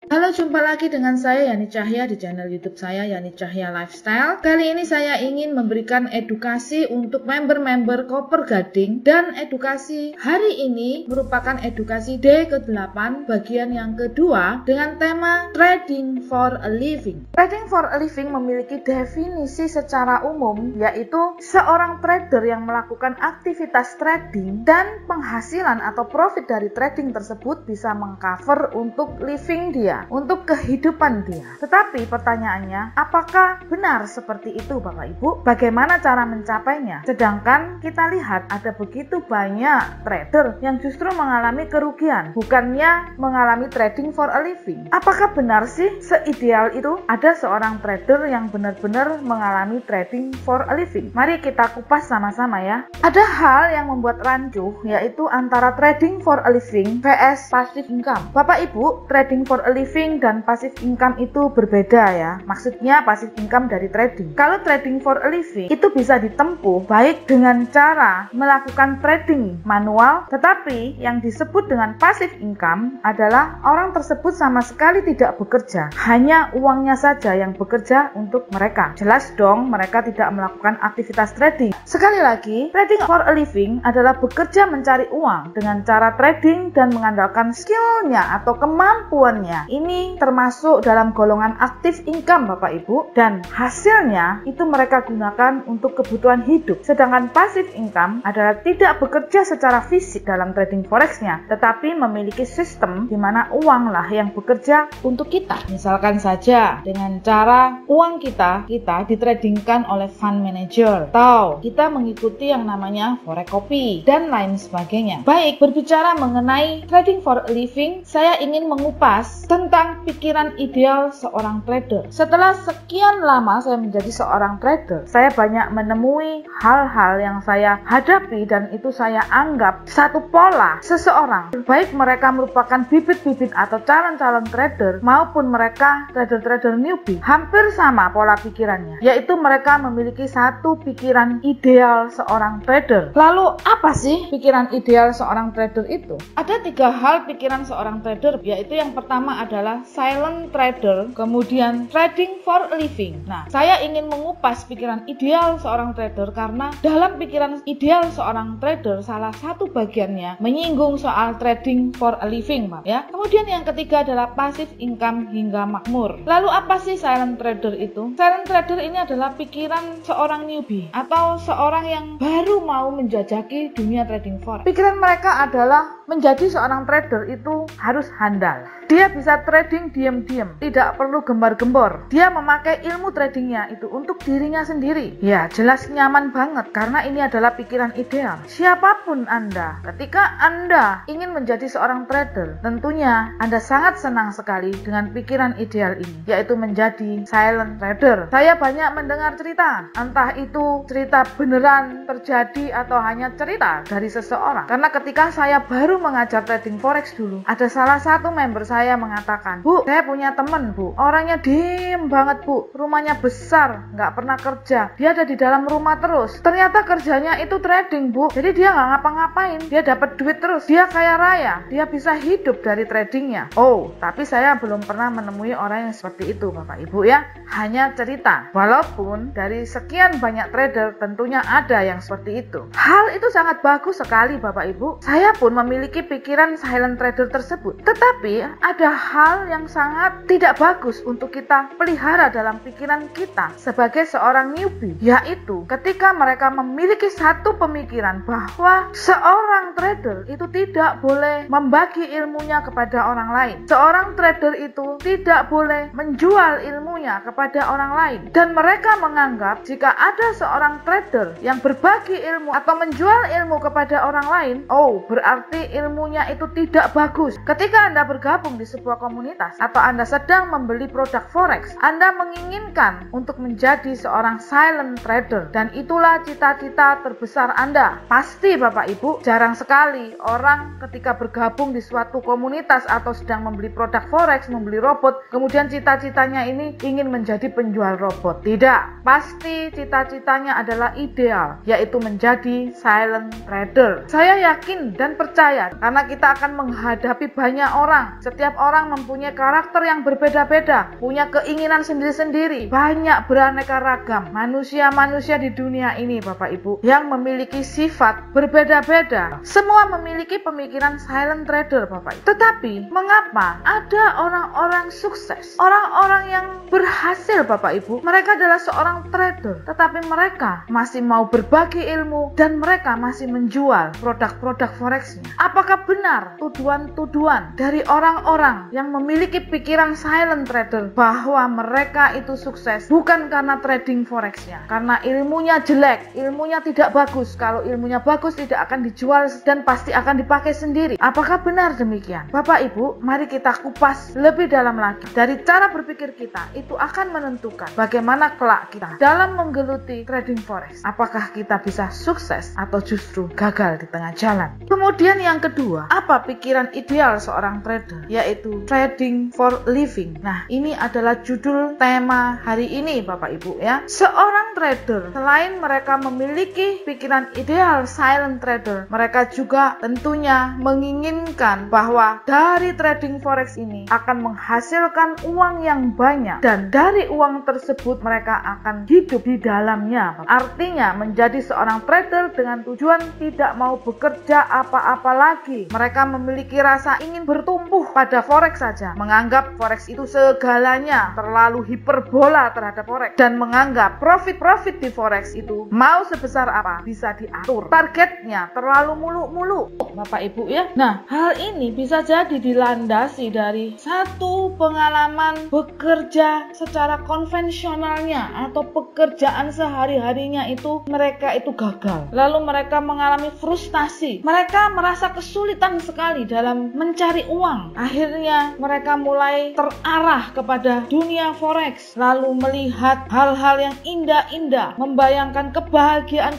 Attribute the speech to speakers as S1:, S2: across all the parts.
S1: Halo, jumpa lagi dengan saya Yani Cahya di channel YouTube saya Yani Cahya Lifestyle. Kali ini saya ingin memberikan edukasi untuk member-member Koper Gading, dan edukasi hari ini merupakan edukasi day ke-8 bagian yang kedua dengan tema Trading for a Living. Trading for a Living memiliki definisi secara umum, yaitu seorang trader yang melakukan aktivitas trading dan penghasilan atau profit dari trading tersebut bisa mengcover untuk living dia, untuk kehidupan dia. Tetapi pertanyaannya, apakah benar seperti itu Bapak Ibu? Bagaimana cara mencapainya? Sedangkan kita lihat ada begitu banyak trader yang justru mengalami kerugian, bukannya mengalami trading for a living. Apakah benar sih seideal itu ada seorang trader yang benar-benar mengalami trading for a living? Mari kita kupas sama-sama ya. Ada hal yang membuat rancu, yaitu antara trading for a living vs passive income. Bapak Ibu, trading for a living dan passive income itu berbeda ya. Maksudnya passive income dari trading. Kalau trading for a living itu bisa ditempuh baik dengan cara melakukan trading manual, tetapi yang disebut dengan passive income adalah orang tersebut sama sekali tidak bekerja, hanya uangnya saja yang bekerja untuk mereka. Jelas dong, mereka tidak melakukan aktivitas trading. Sekali lagi, trading for a living adalah bekerja mencari uang dengan cara trading dan mengandalkan skillnya atau kemampuannya. Ini termasuk dalam golongan active income Bapak Ibu, dan hasilnya itu mereka gunakan untuk kebutuhan hidup. Sedangkan passive income adalah tidak bekerja secara fisik dalam trading forex-nya, tetapi memiliki sistem di mana uanglah yang bekerja untuk kita. Misalkan saja dengan cara uang kita ditradingkan oleh fund manager, atau kita mengikuti yang namanya forex copy dan lain sebagainya. Baik, berbicara mengenai trading for a living, saya ingin mengupas tentang pikiran ideal seorang trader. Setelah sekian lama saya menjadi seorang trader, saya banyak menemui hal-hal yang saya hadapi dan itu saya anggap satu pola seseorang, baik mereka merupakan bibit-bibit atau calon-calon trader maupun mereka trader-trader newbie, hampir sama pola pikirannya, yaitu mereka memiliki satu pikiran ideal seorang trader. Lalu apa sih pikiran ideal seorang trader itu? Ada 3 hal pikiran seorang trader, yaitu yang pertama adalah silent trader, kemudian trading for a living. Nah, saya ingin mengupas pikiran ideal seorang trader karena dalam pikiran ideal seorang trader salah satu bagiannya menyinggung soal trading for a living, Pak ya. Kemudian yang ketiga adalah passive income hingga makmur. Lalu apa sih silent trader itu? Silent trader ini adalah pikiran seorang newbie atau seorang yang baru mau menjajaki dunia trading forex. Pikiran mereka adalah menjadi seorang trader itu harus handal. Dia bisa trading diam-diam, tidak perlu gembar-gembor. Dia memakai ilmu tradingnya itu untuk dirinya sendiri. Ya, jelas nyaman banget karena ini adalah pikiran ideal. Siapapun Anda, ketika Anda ingin menjadi seorang trader, tentunya Anda sangat senang sekali dengan pikiran ideal ini, yaitu menjadi silent trader. Saya banyak mendengar cerita, entah itu cerita beneran terjadi atau hanya cerita dari seseorang. Karena ketika saya baru mengajar trading forex dulu, ada salah satu member saya mengatakan, "Bu, saya punya temen Bu, orangnya diem banget Bu, rumahnya besar, nggak pernah kerja, dia ada di dalam rumah terus. Ternyata kerjanya itu trading Bu, jadi dia nggak ngapa-ngapain, dia dapat duit terus, dia kaya raya, dia bisa hidup dari tradingnya." Oh, tapi saya belum pernah menemui orang yang seperti itu Bapak Ibu ya, hanya cerita. Walaupun dari sekian banyak trader tentunya ada yang seperti itu. Hal itu sangat bagus sekali Bapak Ibu. Saya pun memiliki pikiran silent trader tersebut, tetapi ada hal yang sangat tidak bagus untuk kita pelihara dalam pikiran kita sebagai seorang newbie, yaitu ketika mereka memiliki satu pemikiran bahwa seorang trader itu tidak boleh membagi ilmunya kepada orang lain. Seorang trader itu tidak boleh menjual ilmunya kepada orang lain, dan mereka menganggap jika ada seorang trader yang berbagi ilmu atau menjual ilmu kepada orang lain, oh berarti ilmunya itu tidak bagus. Ketika Anda bergabung di sebuah komunitas atau Anda sedang membeli produk forex, Anda menginginkan untuk menjadi seorang silent trader, dan itulah cita-cita terbesar Anda. Pasti Bapak Ibu, jarang sekali orang ketika bergabung di suatu komunitas atau sedang membeli produk forex, membeli robot, kemudian cita-citanya ini ingin menjadi penjual robot. Tidak, pasti cita-citanya adalah ideal, yaitu menjadi silent trader. Saya yakin dan percaya karena kita akan menghadapi banyak orang. Setiap orang mempunyai karakter yang berbeda-beda, punya keinginan sendiri-sendiri, banyak beraneka ragam. Manusia-manusia di dunia ini Bapak Ibu yang memiliki sifat berbeda-beda. Semua memiliki pemikiran silent trader Bapak Ibu. Tetapi mengapa ada orang-orang sukses, orang-orang yang berhasil Bapak Ibu, mereka adalah seorang trader, tetapi mereka masih mau berbagi ilmu dan mereka masih menjual produk-produk forexnya? Apakah benar tuduhan-tuduhan dari orang-orang yang memiliki pikiran silent trader bahwa mereka itu sukses bukan karena trading forexnya, karena ilmunya jelek, ilmunya tidak bagus? Kalau ilmunya bagus tidak akan dijual dan pasti akan dipakai sendiri. Apakah benar demikian? Bapak Ibu, mari kita kupas lebih dalam lagi. Dari cara berpikir kita itu akan menentukan bagaimana kelak kita dalam menggeluti trading forex. Apakah kita bisa sukses atau justru gagal di tengah jalan? Kemudian yang kedua, apa pikiran ideal seorang trader? Yaitu trading for living. Nah, ini adalah judul tema hari ini Bapak Ibu ya. Seorang trader, selain mereka memiliki pikiran ideal silent trader, mereka juga tentunya menginginkan bahwa dari trading forex ini akan menghasilkan uang yang banyak, dan dari uang tersebut mereka akan hidup di dalamnya. Artinya menjadi seorang trader dengan tujuan tidak mau bekerja apa-apa lagi. Mereka memiliki rasa ingin bertumbuh pada forex saja, menganggap forex itu segalanya, terlalu hiperbola terhadap forex, dan menganggap profit di forex itu mau sebesar apa bisa diatur. Targetnya terlalu muluk-muluk Bapak Ibu ya. Nah, hal ini bisa jadi dilandasi dari satu pengalaman bekerja secara konvensionalnya atau pekerjaan sehari-harinya itu mereka itu gagal. Lalu mereka mengalami frustasi. Mereka merasa kesulitan sekali dalam mencari uang. Akhirnya mereka mulai terarah kepada dunia forex, lalu melihat hal-hal yang indah-indah, membayangkan kebahagiaan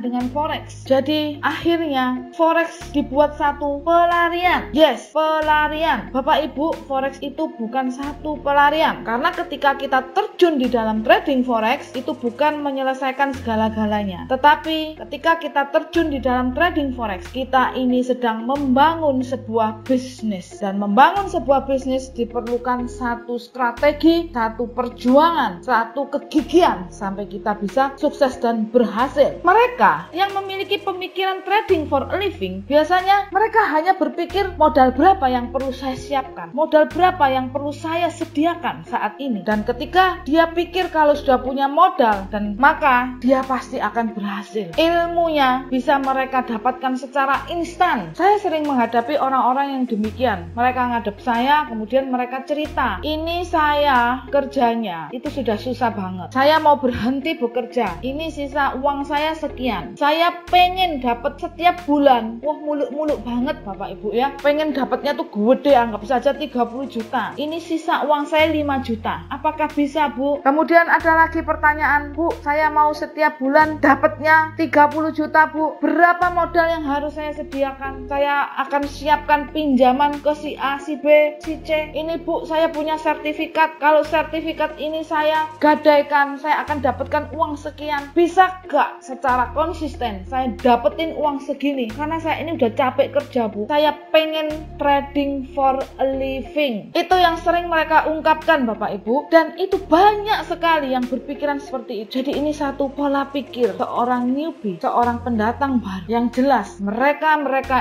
S1: dengan forex. Jadi akhirnya forex dibuat satu pelarian. Yes, pelarian. Bapak Ibu, forex itu bukan satu pelarian. Karena ketika kita terjun di dalam trading forex, itu bukan menyelesaikan segala-galanya. Tetapi ketika kita terjun di dalam trading forex, kita ini sedang membangun sebuah bisnis. Dan membangun sebuah bisnis diperlukan satu strategi, satu perjuangan, satu kegigihan sampai kita bisa sukses dan berhasil. Mereka yang memiliki pemikiran trading for a living, biasanya mereka hanya berpikir modal berapa yang perlu saya siapkan, modal berapa yang perlu saya sediakan saat ini. Dan ketika dia pikir kalau sudah punya modal, dan maka dia pasti akan berhasil. Ilmunya bisa mereka dapatkan secara instan. Saya sering menghadapi orang-orang yang demikian. Mereka ngadep saya, kemudian mereka cerita, ini saya kerjanya itu sudah susah banget, saya mau berhenti bekerja, ini sisa uang saya sekian, saya pengen dapat setiap bulan, wah muluk-muluk banget Bapak Ibu ya, pengen dapatnya tuh gede, anggap saja 30 juta, ini sisa uang saya 5 juta, apakah bisa Bu? Kemudian ada lagi pertanyaan, Bu, saya mau setiap bulan dapatnya 30 juta Bu, berapa modal yang harus saya sediakan? Saya akan siapkan pinjaman ke si A, si B, si C. Ini Bu, saya punya sertifikat, kalau sertifikat ini saya gadaikan, saya akan dapatkan uang sekian. Bisa gak secara konsisten saya dapetin uang segini? Karena saya ini udah capek kerja Bu, saya pengen trading for a living. Itu yang sering mereka ungkapkan Bapak Ibu, dan itu banyak sekali yang berpikiran seperti itu. Jadi ini satu pola pikir seorang newbie, seorang pendatang baru. Yang jelas mereka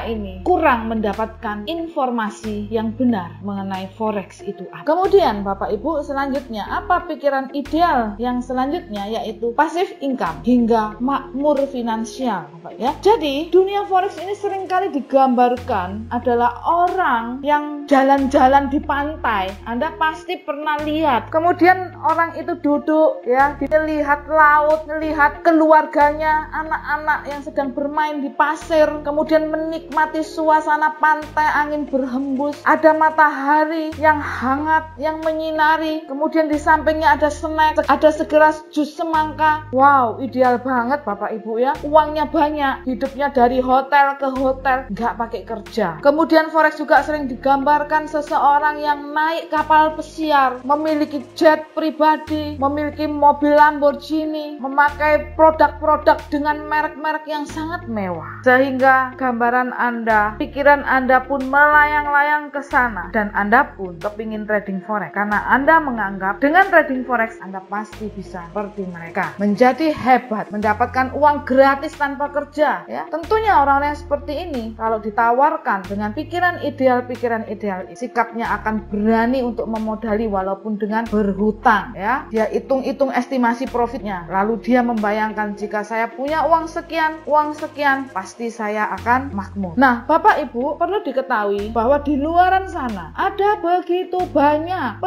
S1: ini kurang mendapatkan informasi yang benar mengenai forex itu apa. Kemudian Bapak Ibu, selanjutnya apa pikiran ideal yang selanjutnya, yaitu passive income hingga makmur finansial Bapak ya. Jadi dunia forex ini seringkali digambarkan adalah orang yang jalan-jalan di pantai. Anda pasti pernah lihat. Kemudian orang itu duduk ya, melihat laut, melihat keluarganya, anak-anak yang sedang bermain di pasir. Kemudian kemudian menikmati suasana pantai, angin berhembus, ada matahari yang hangat, yang menyinari, kemudian di sampingnya ada snack, ada segelas jus semangka. Wow, ideal banget Bapak Ibu ya. Uangnya banyak, hidupnya dari hotel ke hotel, nggak pakai kerja. Kemudian forex juga sering digambarkan seseorang yang naik kapal pesiar, memiliki jet pribadi, memiliki mobil Lamborghini, memakai produk-produk dengan merek-merek yang sangat mewah. Sehingga gambaran Anda, pikiran Anda pun melayang-layang ke sana, dan Anda pun kepingin trading forex karena Anda menganggap dengan trading forex Anda pasti bisa seperti mereka, menjadi hebat, mendapatkan uang gratis tanpa kerja ya. Tentunya orang-orang yang seperti ini kalau ditawarkan dengan pikiran ideal, sikapnya akan berani untuk memodali walaupun dengan berhutang ya. Dia hitung-hitung estimasi profitnya, lalu dia membayangkan jika saya punya uang sekian, pasti saya akan makmur. Nah, Bapak Ibu perlu diketahui bahwa di luaran sana ada begitu banyak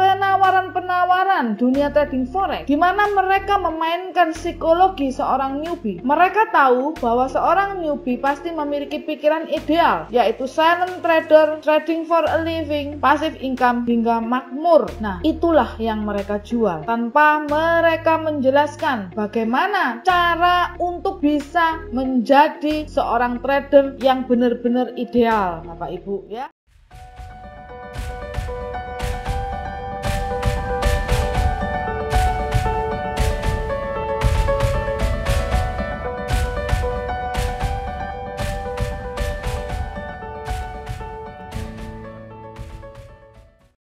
S1: penawaran dunia trading forex di mana mereka memainkan psikologi seorang newbie. Mereka tahu bahwa seorang newbie pasti memiliki pikiran ideal, yaitu silent trader, trading for a living, passive income hingga makmur. Nah, itulah yang mereka jual tanpa mereka menjelaskan bagaimana cara untuk bisa menjadi seorang trader yang benar-benar ideal, Bapak Ibu ya.